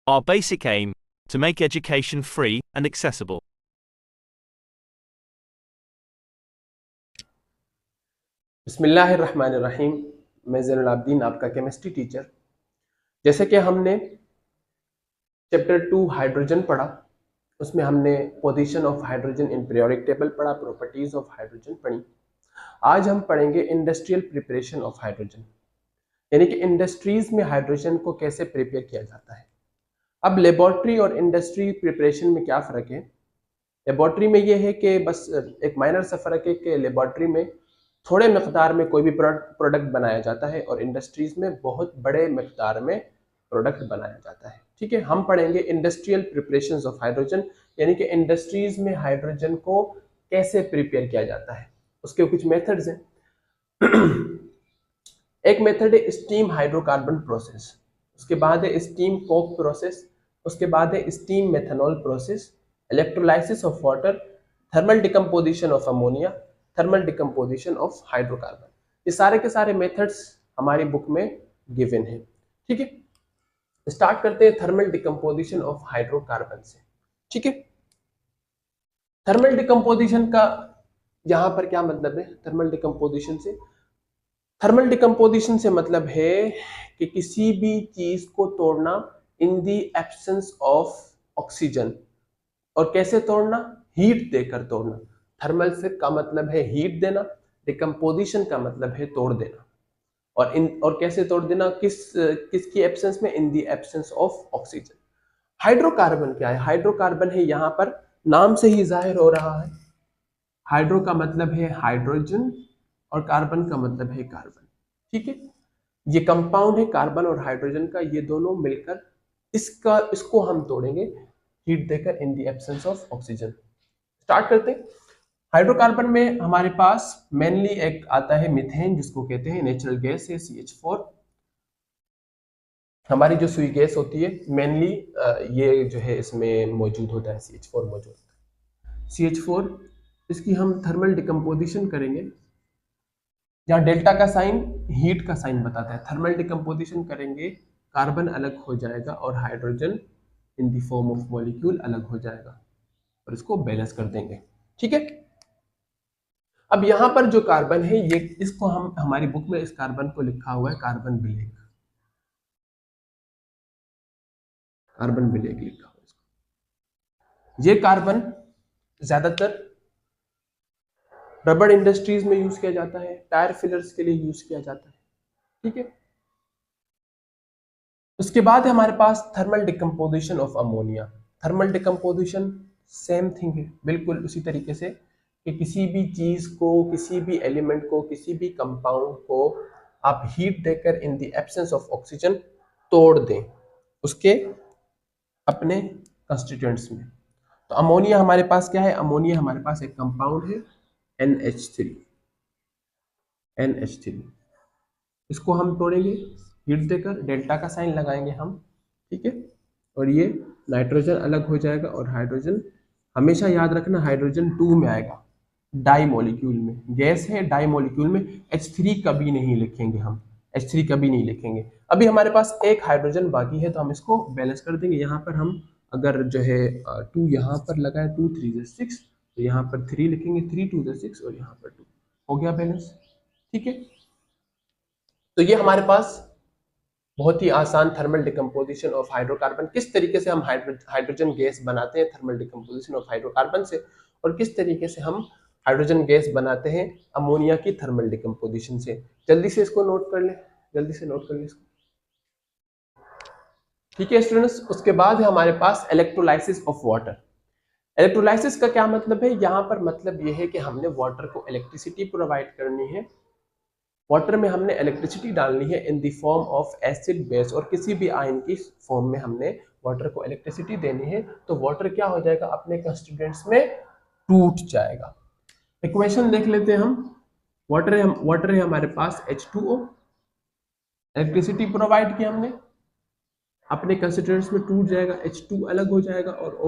Our basic aim, to make education free and accessible. बिस्मिल्लाहिर्रहमानिर्रहीम। मैं ज़ैनुल आबिदीन, आपका केमिस्ट्री टीचर। जैसे कि हमने चैप्टर 2 हाइड्रोजन पढ़ा, उसमें हमने position of hydrogen in periodic table पढ़ा, प्रॉपर्टीज ऑफ हाइड्रोजन पढ़ी। आज हम पढ़ेंगे इंडस्ट्रियल प्रिपरेशन ऑफ हाइड्रोजन, यानी कि इंडस्ट्रीज में हाइड्रोजन को कैसे प्रिपेयर किया जाता है। अब लेबोरेटरी और इंडस्ट्री प्रिपरेशन में क्या फ़र्क है? लेबोरेटरी में ये है कि बस एक माइनर सा फ़र्क है कि लेबोरेटरी में थोड़े मकदार में कोई भी प्रोडक्ट बनाया जाता है और इंडस्ट्रीज में बहुत बड़े मकदार में प्रोडक्ट बनाया जाता है। ठीक है, हम पढ़ेंगे इंडस्ट्रियल प्रिपरेशंस ऑफ हाइड्रोजन, यानी कि इंडस्ट्रीज में हाइड्रोजन को कैसे प्रिपेयर किया जाता है, उसके कुछ मेथड्स हैं। एक मेथड है स्टीम हाइड्रोकार्बन प्रोसेस, उसके बाद है स्टीम कोक प्रोसेस, उसके बाद है steam methanol process, electrolysis of water, thermal decomposition of ammonia, thermal decomposition of hydrocarbon. ये सारे के सारे मेथड्स हमारी बुक में गिवन है। ठीक है, स्टार्ट करते हैं थर्मल डिकम्पोजिशन ऑफ हाइड्रोकार्बन से। ठीक है, थर्मल डिकम्पोजिशन का यहाँ पर क्या मतलब है? थर्मल डिकम्पोजिशन से मतलब है कि किसी भी चीज को तोड़ना इन दी एब्सेंस ऑफ ऑक्सीजन। और कैसे तोड़ना? हीट देकर तोड़ना। थर्मल से का मतलब है हीट देना, डिकम्पोजिशन का मतलब है तोड़ देना। और कैसे तोड़ देना? किसकी एब्सेंस में? In the absence of oxygen. Hydrocarbon क्या है? हाइड्रोकार्बन है, यहाँ पर नाम से ही जाहिर हो रहा है, हाइड्रो का मतलब है हाइड्रोजन और कार्बन का मतलब है कार्बन। ठीक है, ये कंपाउंड है कार्बन और हाइड्रोजन का, ये दोनों मिलकर इसको हम तोड़ेंगे हीट देकर in the absence of oxygen. Start करते हैं। हाइड्रोकार्बन में हमारे पास मेनली एक आता है मीथेन, जिसको कहते हैं नेचुरल गैस है CH4। हमारी जो सुई गैस होती है मेनली ये जो है इसमें मौजूद होता है, CH4 मौजूद होता है। CH4 इसकी हम थर्मल डिकम्पोजिशन करेंगे, जहाँ डेल्टा का साइन हीट का साइन बताता है। थर्मल डिकम्पोजिशन करेंगे, कार्बन अलग हो जाएगा और hydrogen in the form of molecule अलग हो जाएगा और इसको बैलेंस कर देंगे। ठीक है, अब यहाँ पर जो कार्बन है ये, इसको हम हमारी बुक में इस कार्बन को लिखा हुआ है कार्बन ब्लैक, कार्बन ब्लैक लिखा हुआ है इसको। ये कार्बन ज्यादातर रबड़ इंडस्ट्रीज में यूज किया जाता है, टायर फिलर्स के लिए यूज किया जाता है। ठीक है, उसके बाद है हमारे पास thermal decomposition of ammonia. Thermal decomposition same thing है, बिल्कुल उसी तरीके से कि किसी भी चीज को, किसी भी एलिमेंट को, किसी भी कंपाउंड को आप हीट देकर in the absence of oxygen तोड़ दें उसके अपने कंस्टिट्यूएंट्स में। तो अमोनिया हमारे पास क्या है? अमोनिया हमारे पास एक कंपाउंड है NH3। इसको हम तोड़ेंगे हीट देकर, डेल्टा का साइन लगाएंगे हम। ठीक है, और ये नाइट्रोजन अलग हो जाएगा और हाइड्रोजन, हमेशा याद रखना हाइड्रोजन 2 में आएगा, डाई मॉलिक्यूल में। गैस है, डाई मॉलिक्यूल में। H3 कभी नहीं लिखेंगे हम, H3 कभी नहीं लिखेंगे। अभी हमारे पास एक हाइड्रोजन बाकी है तो हम इसको बैलेंस कर देंगे। यहाँ पर हम अगर जो है 2 यहाँ पर लगाए, 2 3 6, तो यहाँ पर 3 लिखेंगे, 3 2 6 और यहाँ पर 2, हो गया बैलेंस। ठीक है, तो ये हमारे पास बहुत ही आसान थर्मल डिकम्पोजिशन ऑफ हाइड्रोकार्बन, किस तरीके से हम हाइड्रोजन गैस बनाते हैं थर्मल डिकम्पोजिशन ऑफ हाइड्रोकार्बन से, और किस तरीके से हम हाइड्रोजन गैस बनाते हैं अमोनिया की थर्मल डिकम्पोजिशन से। जल्दी से इसको नोट कर ले, जल्दी से नोट कर ले इसको। ठीक है स्टूडेंट्स, उसके बाद है हमारे पास इलेक्ट्रोलाइसिस ऑफ वाटर। इलेक्ट्रोलाइसिस का क्या मतलब है? यहाँ पर मतलब यह है कि हमने वाटर को इलेक्ट्रिसिटी प्रोवाइड करनी है। वाटर में हमने इलेक्ट्रिसिटी डालनी है in the form of acid, base और किसी भी आयन की फॉर्म में हमने वाटर को इलेक्ट्रिसिटी देनी है। तो वाटर क्या हो जाएगा? अपने कंस्टिट्यूएंट्स में टूट जाएगा। इक्वेशन देख लेते हैं हम। वाटर है हमारे पास H2O, इलेक्ट्रिसिटी प्रोवाइड की हमने, अपने कंस्टिट्यूएंट्स में टूट जाएगा, H2 अलग हो जाएगा और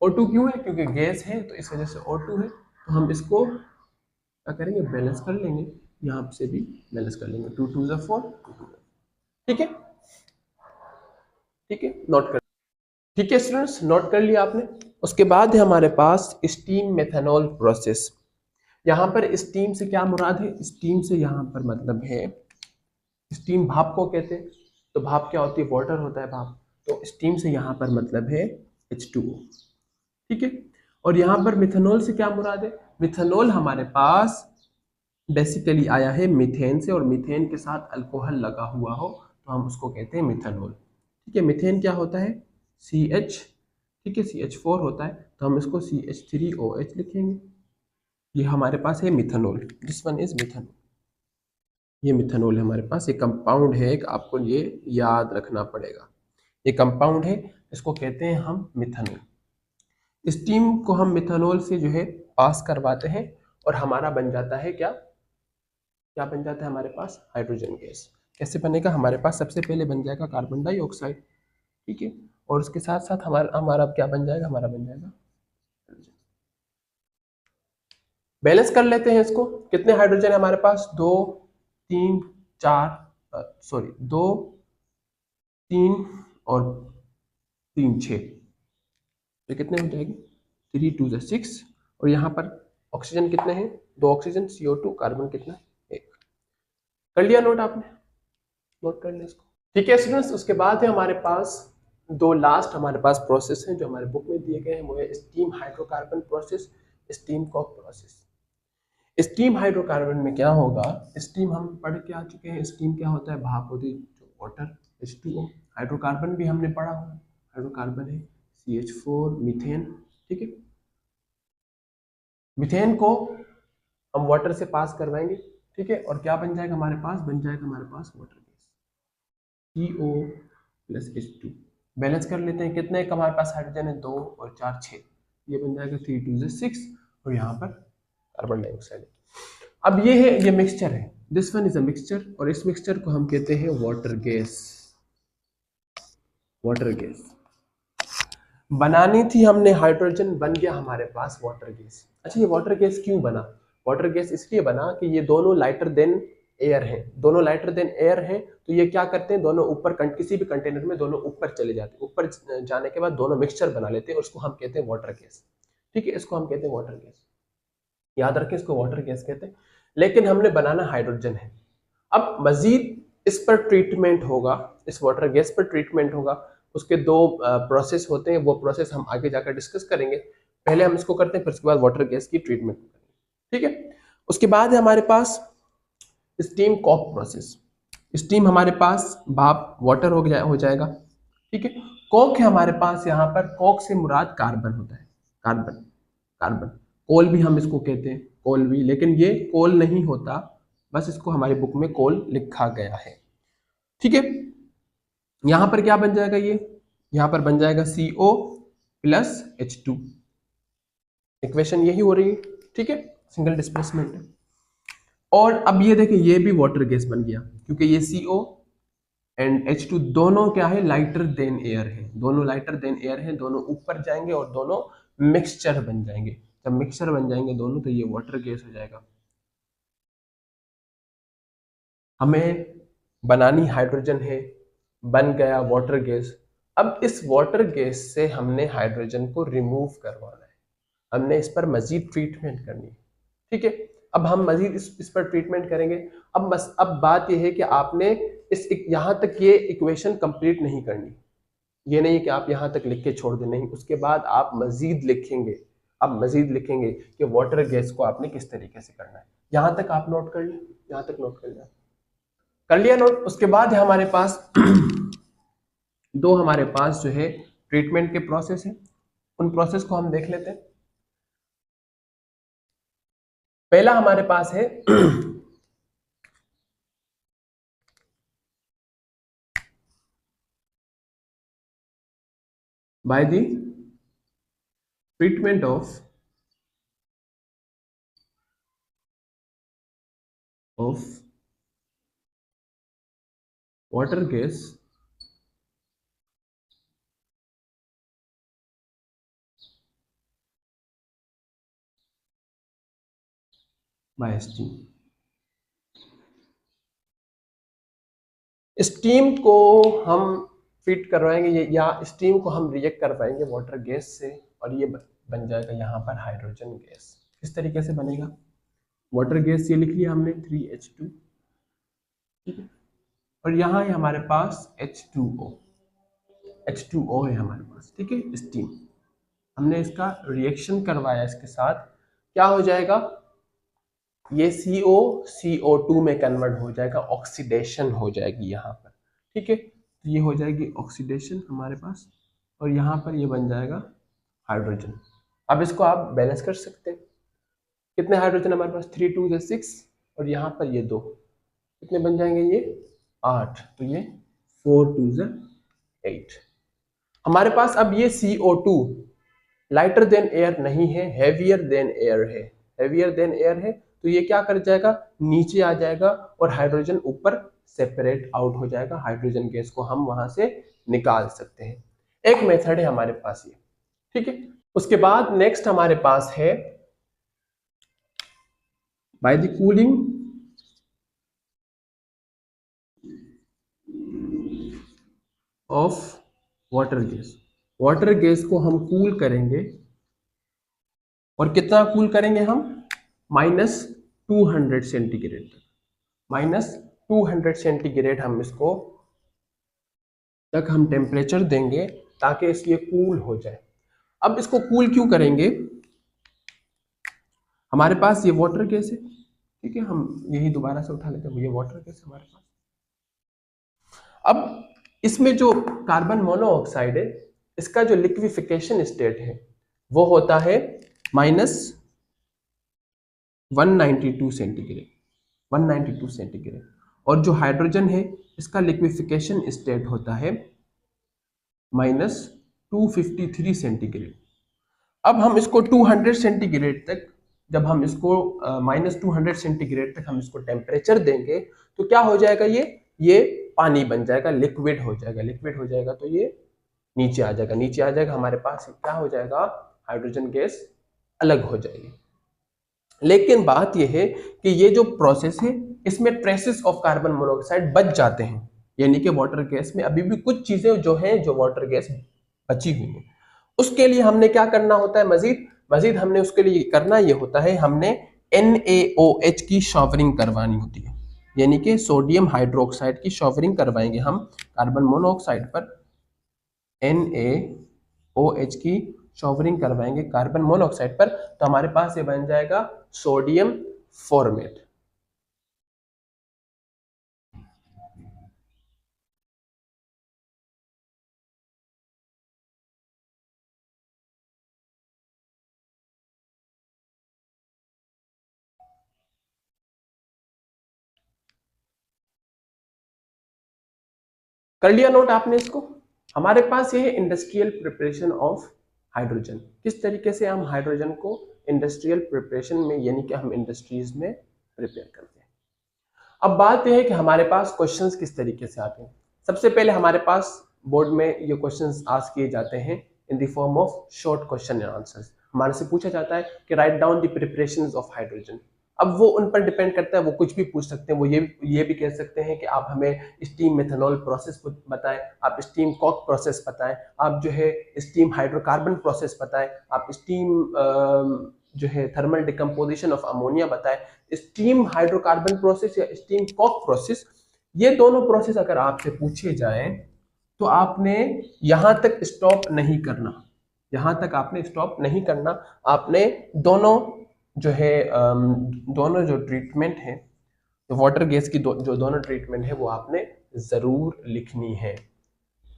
O2 क्यों है? क्योंकि गैस है तो इस वजह से O2 है। तो हम इसको क्या करेंगे? बैलेंस कर लेंगे, यहाँ से भी बैलेंस कर लेंगे, 2 2 4, 2 2। ठीक है, ठीक है, नोट कर, ठीक है स्टूडेंट्स, नोट कर लिया आपने। उसके बाद है हमारे पास स्टीम मेथनॉल प्रोसेस। यहाँ पर स्टीम से क्या मुराद है? स्टीम से यहाँ पर मतलब है, स्टीम भाप को कहते हैं, तो भाप क्या होती है? वाटर होता है भाप। तो स्टीम से यहाँ पर मतलब है H2O, ठीक है। और यहाँ पर मिथेनॉल से क्या मुराद है? मिथेनॉल हमारे पास बेसिकली आया है मीथेन से, और मीथेन के साथ अल्कोहल लगा हुआ हो तो हम उसको कहते हैं मिथेनॉल, ठीक है। मीथेन क्या होता है? CH, ठीक है, CH4 होता है, तो हम इसको CH3OH लिखेंगे। ये हमारे पास है methanol, this one is methanol. ये मिथेनॉल है हमारे पास, ये कंपाउंड है एक, आपको ये याद रखना पड़ेगा। ये कंपाउंड है, इसको कहते हैं हम मिथेनॉल। स्टीम को हम मिथेनॉल से जो है पास करवाते हैं, और हमारा बन जाता है क्या? क्या बन जाता है हमारे पास? Hydrogen gas. कैसे बनेगा? हमारे पास सबसे पहले बन जाएगा कार्बन डाइऑक्साइड, ठीक है, और उसके साथ साथ हमारा हमारा क्या बन जाएगा? हमारा बन जाएगा हाइड्रोजन। बैलेंस कर लेते हैं इसको। कितने हाइड्रोजन है हमारे पास? 2 3 4, सॉरी 2 3 और 3 6, तो कितने हो जाएगी? 3 2 6। और यहाँ पर ऑक्सीजन कितने हैं? 2 ऑक्सीजन, CO2, कार्बन कितना? 1। कर लिया नोट आपने? नोट कर लें इसको, ठीक है स्टूडेंट्स। उसके बाद है हमारे पास दो लास्ट हमारे पास प्रोसेस हैं जो हमारे बुक में दिए गए हैं, वो है steam hydrocarbon process, steam coke process. Steam hydrocarbon में क्या होगा? स्टीम हम पढ़ के आ चुके हैं। स्टीम क्या होता है? भाप होती है, जो वाटर, H2O। हाइड्रोकार्बन भी हमने पढ़ा हुआ, हाइड्रोकार्बन है CH4, मीथेन, ठीक है। मीथेन को हम वाटर से पास करवाएंगे, ठीक है, और क्या बन जाएगा हमारे पास? बन जाएगा हमारे पास water gas, CO plus H2। Balance कर लेते हैं, कितने का हमारे पास हाइड्रोजन है? 2 और 4 6, ये बन जाएगा 3 2 6, और यहाँ पर कार्बन डाइऑक्साइड है। अब ये है, ये मिक्सचर है, this one is a mixture, और इस मिक्सचर को हम कहते हैं वाटर गैस। वाटर गैस बनानी थी हमने, हाइड्रोजन बन गया हमारे पास वाटर गैस। अच्छा, ये वाटर गैस क्यों बना? वाटर गैस इसलिए बना कि ये दोनों लाइटर देन एयर हैं, दोनों लाइटर देन एयर हैं, तो ये क्या करते हैं? दोनों ऊपर किसी भी कंटेनर में दोनों ऊपर चले जाते हैं, ऊपर जाने के बाद दोनों मिक्सचर बना लेते हैं, और उसको हम कहते हैं वाटर गैस, ठीक है। इसको हम कहते हैं वाटर गैस, याद रखें, इसको वाटर गैस कहते हैं। लेकिन हमने बनाना हाइड्रोजन है। अब मजीद इस पर ट्रीटमेंट होगा, इस वाटर गैस पर ट्रीटमेंट होगा। उसके दो प्रोसेस होते हैं, वो प्रोसेस हम आगे जाकर डिस्कस करेंगे। पहले हम इसको करते हैं, फिर उसके बाद वाटर गैस की ट्रीटमेंट करेंगे, ठीक है। उसके बाद है हमारे पास स्टीम कॉक प्रोसेस। स्टीम हमारे पास भाप, वाटर हो जाएगा, ठीक है। कॉक है हमारे पास, यहाँ पर कॉक से मुराद कार्बन होता है, कार्बन, कार्बन। कोल भी हम इसको कहते हैं, कोल भी, लेकिन ये कोल नहीं होता, बस इसको हमारी बुक में कोल लिखा गया है, ठीक है। यहां पर क्या बन जाएगा? ये यहां पर बन जाएगा CO प्लस H2, इक्वेशन यही हो रही है, ठीक है, सिंगल डिस्प्लेसमेंट है। और अब ये देखिए, ये भी वाटर गैस बन गया, क्योंकि ये CO एंड H2 दोनों क्या है? लाइटर देन एयर है, दोनों लाइटर देन एयर है, दोनों ऊपर जाएंगे और दोनों मिक्सचर बन जाएंगे। जब मिक्सचर बन जाएंगे दोनों, तो ये वाटर गैस हो जाएगा। हमें बनानी हाइड्रोजन है, बन गया वाटर गैस। अब इस वाटर गैस से हमने हाइड्रोजन को रिमूव करवाना है, हमने इस पर मजीद ट्रीटमेंट करनी है, ठीक है। अब हम मजीद इस पर ट्रीटमेंट करेंगे। अब बात यह है कि आपने इस यहाँ तक ये इक्वेशन कंप्लीट नहीं करनी, ये नहीं कि आप यहाँ तक लिख के छोड़ दें, नहीं, उसके बाद आप मजीद लिखेंगे। आप मजीद लिखेंगे कि वाटर गैस को आपने किस तरीके से करना है। यहाँ तक आप नोट कर लें, यहाँ तक नोट कर लें, कर लिया नोट। उसके बाद है हमारे पास दो हमारे पास जो है ट्रीटमेंट के प्रोसेस है, उन प्रोसेस को हम देख लेते हैं। पहला हमारे पास है by the treatment of water gas bye steam. Steam को हम फीड करवाएंगे ये, या स्टीम को हम रिएक्ट करवाएंगे वाटर गैस से, और ये बन जाएगा यहाँ पर हाइड्रोजन गैस। किस तरीके से बनेगा? वाटर गैस ये लिख लिया हमने 3H2, ठीक है, और यहाँ है हमारे पास H2O, H2O है हमारे पास, ठीक है, स्टीम। हमने इसका रिएक्शन करवाया इसके साथ, क्या हो जाएगा? ये CO CO2 में कन्वर्ट हो जाएगा, ऑक्सीडेशन हो जाएगी यहाँ पर, ठीक है, तो ये हो जाएगी ऑक्सीडेशन हमारे पास, और यहाँ पर ये बन जाएगा हाइड्रोजन। अब इसको आप बैलेंस कर सकते हैं, कितने हाइड्रोजन हमारे पास? 3 2 से 6, और यहाँ पर ये 2, कितने बन जाएंगे? ये 8, तो ये 4 2 से 8। हमारे पास अब ये CO2 लाइटर देन एयर नहीं है, हैवियर देन एयर है, हैवियर देन एयर है, तो ये क्या कर जाएगा? नीचे आ जाएगा, और हाइड्रोजन ऊपर सेपरेट आउट हो जाएगा, हाइड्रोजन गैस को हम वहां से निकाल सकते हैं। एक मेथड है हमारे पास ये, ठीक है। उसके बाद नेक्स्ट हमारे पास है by the cooling of water gas. Water gas को हम कूल करेंगे, और कितना कूल करेंगे हम? -200 सेंटीग्रेड तक, -200 सेंटीग्रेड हम इसको तक हम टेम्परेचर देंगे ताकि ये कूल हो जाए। अब इसको कूल क्यों करेंगे? हमारे पास ये वाटर गैस है, ठीक है, हम यही दोबारा से उठा लेते हैं, ये वाटर गैस है हमारे पास। अब इसमें जो कार्बन मोनोऑक्साइड है, इसका जो लिक्विफिकेशन स्टेट है वो होता है -192 सेंटीग्रेड, 192 सेंटीग्रेड, और जो हाइड्रोजन है इसका लिक्विफिकेशन स्टेट होता है -253 सेंटीग्रेड। अब हम इसको 200 सेंटीग्रेड तक, जब हम इसको -200 सेंटीग्रेड तक हम इसको टेम्परेचर देंगे, तो क्या हो जाएगा? ये पानी बन जाएगा, लिक्विड हो जाएगा, लिक्विड हो जाएगा, तो ये नीचे आ जाएगा, नीचे आ जाएगा, हमारे पास क्या हो जाएगा? हाइड्रोजन गैस अलग हो जाएगी। लेकिन बात यह है कि ये जो प्रोसेस है इसमें ट्रेसेस ऑफ कार्बन मोनोऑक्साइड बच जाते हैं, यानी कि वाटर गैस में अभी भी कुछ चीजें जो हैं, जो वाटर गैस बची हुई है, उसके लिए हमने क्या करना होता है? मजीद हमने उसके लिए करना ये होता है, हमने NaOH की शॉवरिंग करवानी होती है, यानी कि सोडियम हाइड्रोक्साइड की शॉवरिंग करवाएंगे हम कार्बन मोनोऑक्साइड पर, NaOH की शॉवरिंग करवाएंगे कार्बन मोनोऑक्साइड पर, तो हमारे पास ये बन जाएगा सोडियम फॉर्मेट। कर लिया नोट आपने इसको? हमारे पास ये है इंडस्ट्रियल प्रिपरेशन ऑफ हाइड्रोजन, किस तरीके से हम हाइड्रोजन को इंडस्ट्रियल प्रिपरेशन में, यानी कि हम इंडस्ट्रीज में प्रिपेयर करते हैं। अब बात यह है कि हमारे पास क्वेश्चंस किस तरीके से आते हैं। सबसे पहले हमारे पास बोर्ड में ये क्वेश्चंस आस्क किए जाते हैं in the form of short question and answers. हमारे से पूछा जाता है कि write down the preparations of hydrogen. अब वो उन पर डिपेंड करता है, वो कुछ भी पूछ सकते हैं, वो ये भी कह सकते हैं कि आप हमें स्टीम मेथनॉल प्रोसेस बताएं, आप स्टीम कॉक प्रोसेस बताएं, आप जो है स्टीम हाइड्रोकार्बन प्रोसेस बताएं, आप स्टीम जो है थर्मल डिकम्पोजिशन ऑफ अमोनिया बताएं, स्टीम हाइड्रोकार्बन प्रोसेस या स्टीम कॉक प्रोसेस। ये दोनों प्रोसेस अगर आपसे पूछे जाएं तो आपने यहाँ तक स्टॉप नहीं करना, यहाँ तक आपने स्टॉप नहीं करना, आपने दोनों जो है दोनों जो ट्रीटमेंट है, तो वाटर गैस की जो दोनों ट्रीटमेंट है वो आपने जरूर लिखनी है,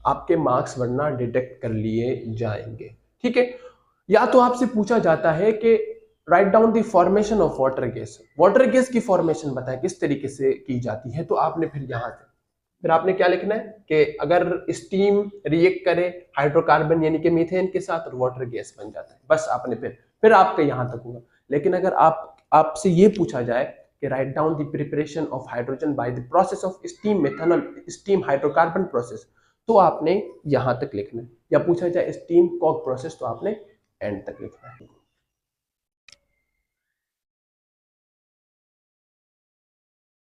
आपके मार्क्स वरना डिडक्ट कर लिए जाएंगे, ठीक है। या तो आपसे पूछा जाता है कि write down the formation of water gas, water gas की फॉर्मेशन बताएं किस तरीके से की जाती है, तो आपने फिर यहाँ से फिर आपने क्या लिखना है कि अगर स्टीम रिएक्ट करे हाइड्रोकार्बन यानी कि मीथेन के साथ, और वाटर गैस बन जाता है, बस आपने फिर आपका यहाँ तक होगा। लेकिन अगर आपसे ये पूछा जाए कि write down the preparation of hydrogen by the process of steam methanol steam hydrocarbon process, तो आपने यहाँ तक लिखना है, या पूछा जाए स्टीम कॉक प्रोसेस, तो आपने एंड तक लिखना है।